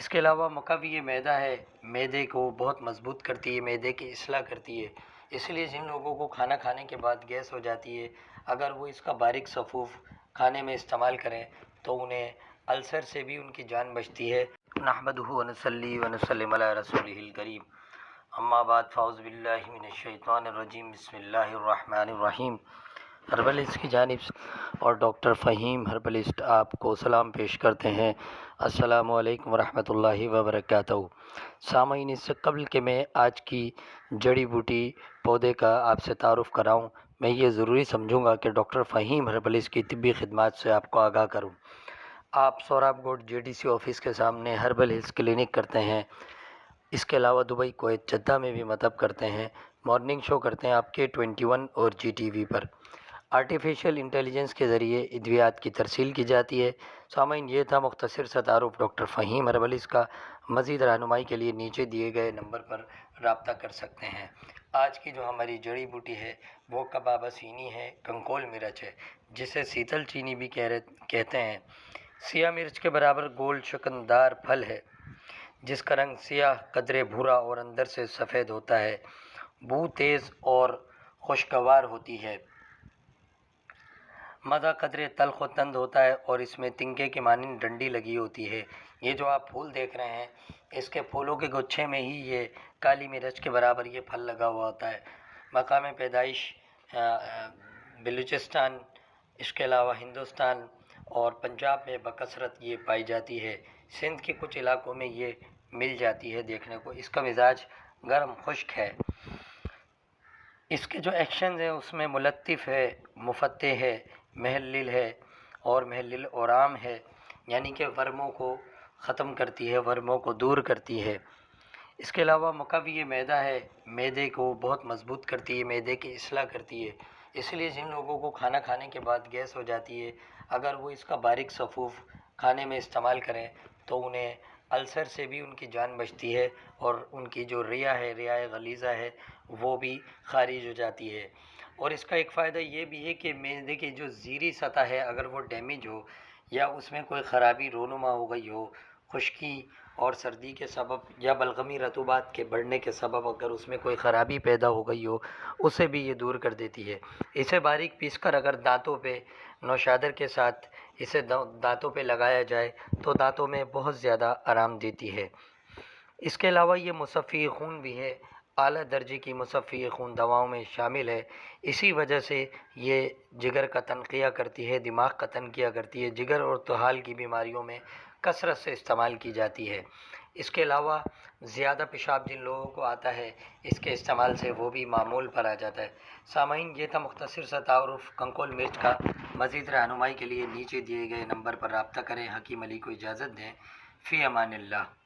اس کے علاوہ مقوی معدہ ہے، معدے کو بہت مضبوط کرتی ہے، معدے کی اصلاح کرتی ہے۔ اس لیے جن لوگوں کو کھانا کھانے کے بعد گیس ہو جاتی ہے، اگر وہ اس کا باریک صفوف کھانے میں استعمال کریں تو انہیں السر سے بھی ان کی جان بچتی ہے۔ نحمدہ ونصلی ونسلم علی رسولہ الکریم، اما بعد فاعوذ باللہ من الشیطان الرجیم، بسم اللہ الرحمن الرحیم۔ ہربلسٹ کی جانب سے اور ڈاکٹر فہیم ہربلسٹ آپ کو سلام پیش کرتے ہیں۔ السلام علیکم ورحمۃ اللہ وبرکاتہ۔ سامعین، اس سے قبل کہ میں آج کی جڑی بوٹی پودے کا آپ سے تعارف کراؤں، میں یہ ضروری سمجھوں گا کہ ڈاکٹر فہیم ہربلسٹ کی طبی خدمات سے آپ کو آگاہ کروں۔ آپ سوراب گوڈ JDC آفس کے سامنے ہربل ہلز کلینک کرتے ہیں۔ اس کے علاوہ دبئی، کویت، جدہ میں بھی مطب کرتے ہیں۔ مارننگ شو کرتے ہیں آپ کے 21 اور GTV پر۔ آرٹیفیشل انٹیلیجنس کے ذریعے ادویات کی ترسیل کی جاتی ہے۔ سامعین، یہ تھا مختصر سا تعارف ڈاکٹر فہیم ہربلسٹ کا۔ مزید رہنمائی کے لیے نیچے دیے گئے نمبر پر رابطہ کر سکتے ہیں۔ آج کی جو ہماری جڑی بوٹی ہے وہ کبابہ سینی ہے، کنکول مرچ ہے، جسے سیتل چینی بھی کہتے ہیں۔ سیاہ مرچ کے برابر گول شکندار پھل ہے جس کا رنگ سیاہ، قدرے بھورا اور اندر سے سفید ہوتا ہے۔ بو تیز اور خوشگوار ہوتی ہے۔ مزہ قدرے تلخ و تند ہوتا ہے اور اس میں تنکے کی مانند ڈنڈی لگی ہوتی ہے۔ یہ جو آپ پھول دیکھ رہے ہیں، اس کے پھولوں کے گچھے میں ہی یہ کالی مرچ کے برابر یہ پھل لگا ہوا ہوتا ہے۔ مقام پیدائش بلوچستان، اس کے علاوہ ہندوستان اور پنجاب میں بکثرت یہ پائی جاتی ہے۔ سندھ کے کچھ علاقوں میں یہ مل جاتی ہے دیکھنے کو۔ اس کا مزاج گرم خشک ہے۔ اس کے جو ایکشنز ہیں اس میں ملطف ہے، مفتح ہے، محلل ہے اور محلل اورام ہے، یعنی کہ ورموں کو ختم کرتی ہے، ورموں کو دور کرتی ہے۔ اس کے علاوہ مقوی معدہ ہے، معدے کو بہت مضبوط کرتی ہے، معدے کی اصلاح کرتی ہے۔ اس لیے جن لوگوں کو کھانا کھانے کے بعد گیس ہو جاتی ہے، اگر وہ اس کا باریک صفوف کھانے میں استعمال کریں تو انہیں السر سے بھی ان کی جان بچتی ہے اور ان کی جو ریا ہے، ریا غلیظہ ہے، وہ بھی خارج ہو جاتی ہے۔ اور اس کا ایک فائدہ یہ بھی ہے کہ معدے کی جو زیریں سطح ہے اگر وہ ڈیمیج ہو یا اس میں کوئی خرابی رونما ہو گئی ہو، خشکی اور سردی کے سبب یا بلغمی رطوبات کے بڑھنے کے سبب اگر اس میں کوئی خرابی پیدا ہو گئی ہو، اسے بھی یہ دور کر دیتی ہے۔ اسے باریک پیس کر اگر دانتوں پہ نوشادر کے ساتھ اسے دانتوں پہ لگایا جائے تو دانتوں میں بہت زیادہ آرام دیتی ہے۔ اس کے علاوہ یہ مصفی خون بھی ہے، اعلیٰ درجے کی مصفی خون دواؤں میں شامل ہے۔ اسی وجہ سے یہ جگر کا تنقیہ کرتی ہے، دماغ کا تنقیہ کرتی ہے۔ جگر اور طحال کی بیماریوں میں کثرت سے استعمال کی جاتی ہے۔ اس کے علاوہ زیادہ پیشاب جن لوگوں کو آتا ہے اس کے استعمال سے وہ بھی معمول پر آ جاتا ہے۔ سامعین، یہ تھا مختصر سا تعارف کنکول مرچ کا۔ مزید رہنمائی کے لیے نیچے دیے گئے نمبر پر رابطہ کریں۔ حکیم علی کو اجازت دیں۔ فی امان اللہ۔